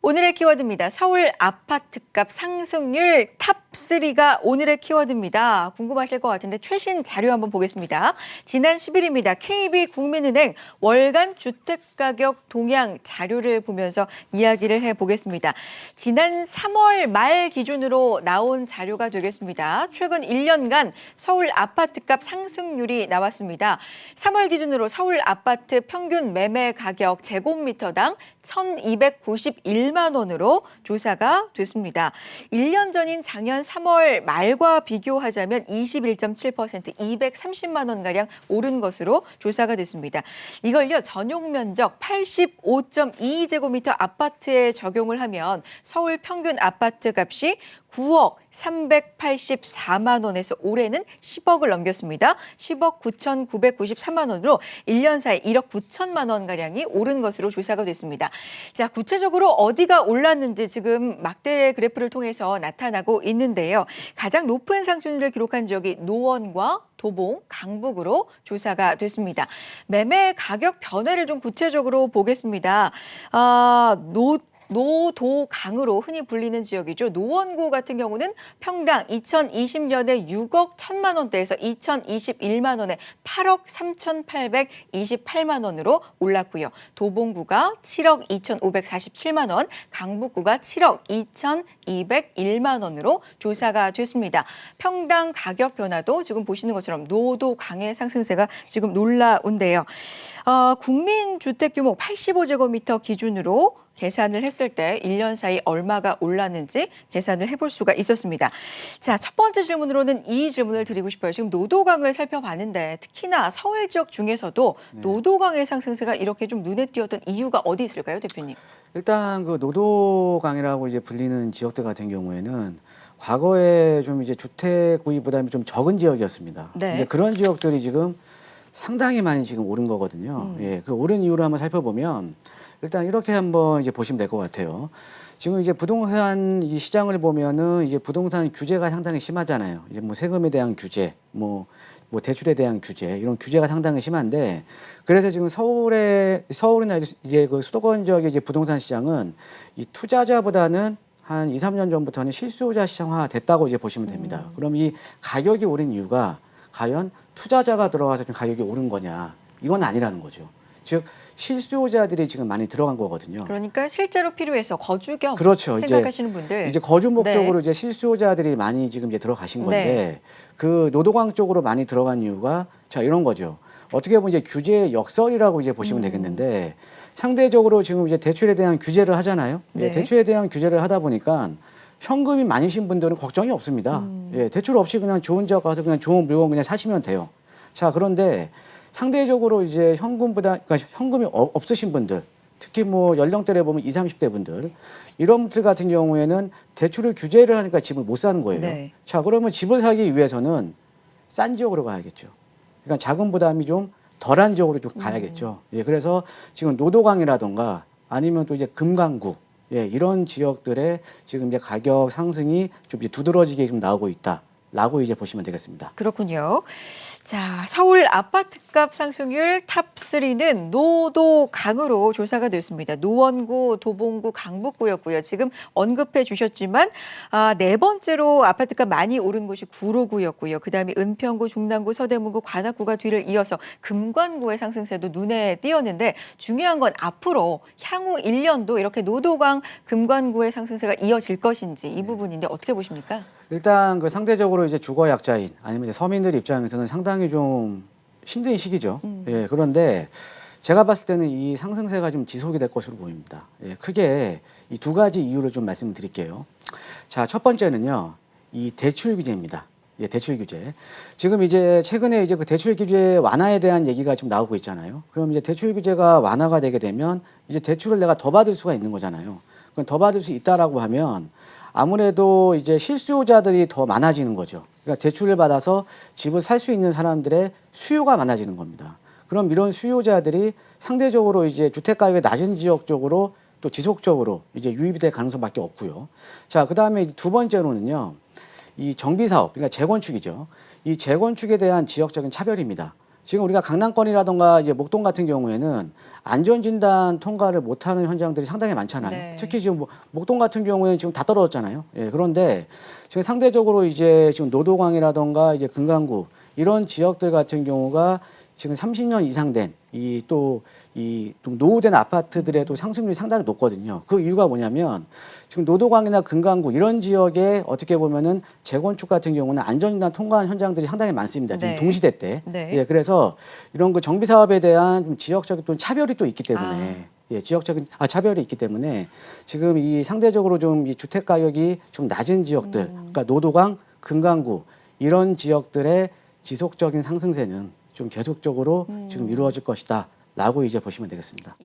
오늘의 키워드입니다. 서울 아파트값 상승률 탑3가 오늘의 키워드입니다. 궁금하실 것 같은데 최신 자료 한번 보겠습니다. 지난 10일입니다. KB국민은행 월간 주택가격 동향 자료를 보면서 이야기를 해보겠습니다. 지난 3월 말 기준으로 나온 자료가 되겠습니다. 최근 1년간 서울 아파트값 상승률이 나왔습니다. 3월 기준으로 서울 아파트 평균 매매 가격 제곱미터당 1,291만 원으로 조사가 됐습니다. 1년 전인 작년 3월 말과 비교하자면 21.7% 230만 원가량 오른 것으로 조사가 됐습니다. 이걸요, 전용 면적 85.2제곱미터 아파트에 적용을 하면 서울 평균 아파트 값이 9억 384만 원에서 올해는 10억을 넘겼습니다. 10억 9,993만 원으로 1년 사이 1억 9천만 원가량이 오른 것으로 조사가 됐습니다. 자, 구체적으로 어디가 올랐는지 지금 막대 그래프를 통해서 나타나고 있는데요. 가장 높은 상승률을 기록한 지역이 노원과 도봉, 강북으로 조사가 됐습니다. 매매 가격 변화를 좀 구체적으로 보겠습니다. 노도강으로 흔히 불리는 지역이죠. 노원구 같은 경우는 평당 2020년에 6억 1천만 원대에서 2021만 원에 8억 3,828만 원으로 올랐고요. 도봉구가 7억 2,547만 원, 강북구가 7억 2,201만 원으로 조사가 됐습니다. 평당 가격 변화도 지금 보시는 것처럼 노도강의 상승세가 지금 놀라운데요. 국민주택 규모 85제곱미터 기준으로 계산을 했을 때 1년 사이 얼마가 올랐는지 계산을 해볼 수가 있었습니다. 자, 첫 번째 질문으로는 이 질문을 드리고 싶어요. 지금 노도강을 살펴봤는데 특히나 서울 지역 중에서도 노도강의 상승세가 이렇게 좀 눈에 띄었던 이유가 어디 있을까요, 대표님? 일단 그 노도강이라고 이제 불리는 지역들 같은 경우에는 과거에 좀 이제 주택 구입 부담이 좀 적은 지역이었습니다. 네. 이제 그런 지역들이 지금 상당히 많이 지금 오른 거거든요. 예, 그 오른 이유를 한번 살펴보면 일단 이렇게 한번 이제 보시면 될 것 같아요. 지금 이제 부동산 이 시장을 보면은 이제 부동산 규제가 상당히 심하잖아요. 이제 뭐 세금에 대한 규제, 뭐 대출에 대한 규제, 이런 규제가 상당히 심한데, 그래서 지금 서울이나 이제 그 수도권 지역의 이제 부동산 시장은 이 투자자보다는 한 2, 3년 전부터는 실수요자 시장화 됐다고 이제 보시면 됩니다. 그럼 이 가격이 오른 이유가 과연 투자자가 들어가서 좀 가격이 오른 거냐? 이건 아니라는 거죠. 즉 실수요자들이 지금 많이 들어간 거거든요. 그러니까 실제로 필요해서 거주 겸 그렇죠. 생각하시는 분들. 이제 거주 목적으로 네. 이제 실수요자들이 많이 지금 이제 들어가신 건데, 네. 그 노도강 쪽으로 많이 들어간 이유가 자 이런 거죠. 어떻게 보면 이제 규제의 역설이라고 이제 보시면 되겠는데, 상대적으로 지금 이제 대출에 대한 규제를 하잖아요. 네. 예, 대출에 대한 규제를 하다 보니까 현금이 많으신 분들은 걱정이 없습니다. 예, 대출 없이 그냥 좋은 지역 가서 그냥 좋은 물건 그냥 사시면 돼요. 자, 그런데 상대적으로 이제 현금 부담, 그러니까 현금이 없으신 분들, 특히 뭐 연령대를 보면 20, 30대 분들, 이런 분들 같은 경우에는 대출을 규제를 하니까 집을 못 사는 거예요. 네. 자, 그러면 집을 사기 위해서는 싼 지역으로 가야겠죠. 그러니까 자금 부담이 좀 덜한 지역으로 좀 가야겠죠. 예, 그래서 지금 노도강이라던가 아니면 또 이제 금강구, 예, 이런 지역들의 지금 이제 가격 상승이 좀 이제 두드러지게 좀 나오고 있다라고 이제 보시면 되겠습니다. 그렇군요. 자, 서울 아파트값 상승률 탑3는 노도강으로 조사가 됐습니다. 노원구, 도봉구, 강북구였고요. 지금 언급해 주셨지만 네 번째로 아파트값 많이 오른 곳이 구로구였고요. 그다음에 은평구, 중랑구, 서대문구, 관악구가 뒤를 이어서 금관구의 상승세도 눈에 띄었는데, 중요한 건 앞으로 향후 1년도 이렇게 노도강, 금관구의 상승세가 이어질 것인지 이 부분인데 어떻게 보십니까? 일단 그 상대적으로 이제 주거 약자인 아니면 이제 서민들 입장에서는 상당히 좀 힘든 시기죠. 예, 그런데 제가 봤을 때는 이 상승세가 좀 지속이 될 것으로 보입니다. 예, 크게 이 두 가지 이유를 좀 말씀드릴게요. 자, 첫 번째는요, 이 대출 규제입니다. 예, 대출 규제. 지금 이제 최근에 이제 그 대출 규제 완화에 대한 얘기가 지금 나오고 있잖아요. 그럼 이제 대출 규제가 완화가 되게 되면 이제 대출을 내가 더 받을 수가 있는 거잖아요. 그럼 더 받을 수 있다라고 하면 아무래도 이제 실수요자들이 더 많아지는 거죠. 그러니까 대출을 받아서 집을 살 수 있는 사람들의 수요가 많아지는 겁니다. 그럼 이런 수요자들이 상대적으로 이제 주택 가격이 낮은 지역 쪽으로 또 지속적으로 이제 유입이 될 가능성밖에 없고요. 자, 그다음에 두 번째로는요, 이 정비 사업, 그러니까 재건축이죠. 이 재건축에 대한 지역적인 차별입니다. 지금 우리가 강남권이라던가 이제 목동 같은 경우에는 안전진단 통과를 못하는 현장들이 상당히 많잖아요. 네. 특히 지금 목동 같은 경우에는 지금 다 떨어졌잖아요. 예, 그런데 지금 상대적으로 이제 지금 노도광이라던가 이제 금강구 이런 지역들 같은 경우가 지금 30년 이상 된 이 좀 노후된 아파트들의 또 상승률이 상당히 높거든요. 그 이유가 뭐냐면 지금 노도광이나 금강구 이런 지역에 어떻게 보면은 재건축 같은 경우는 안전진단 통과한 현장들이 상당히 많습니다. 지금 네. 동시대 때. 네. 예, 그래서 이런 그 정비 사업에 대한 좀 지역적인 또 차별이 또 있기 때문에 예, 지역적인 차별이 있기 때문에 지금 이 상대적으로 좀 이 주택 가격이 좀 낮은 지역들, 그러니까 노도광, 금강구 이런 지역들의 지속적인 상승세는 좀 계속적으로 지금 이루어질 것이다라고 이제 보시면 되겠습니다.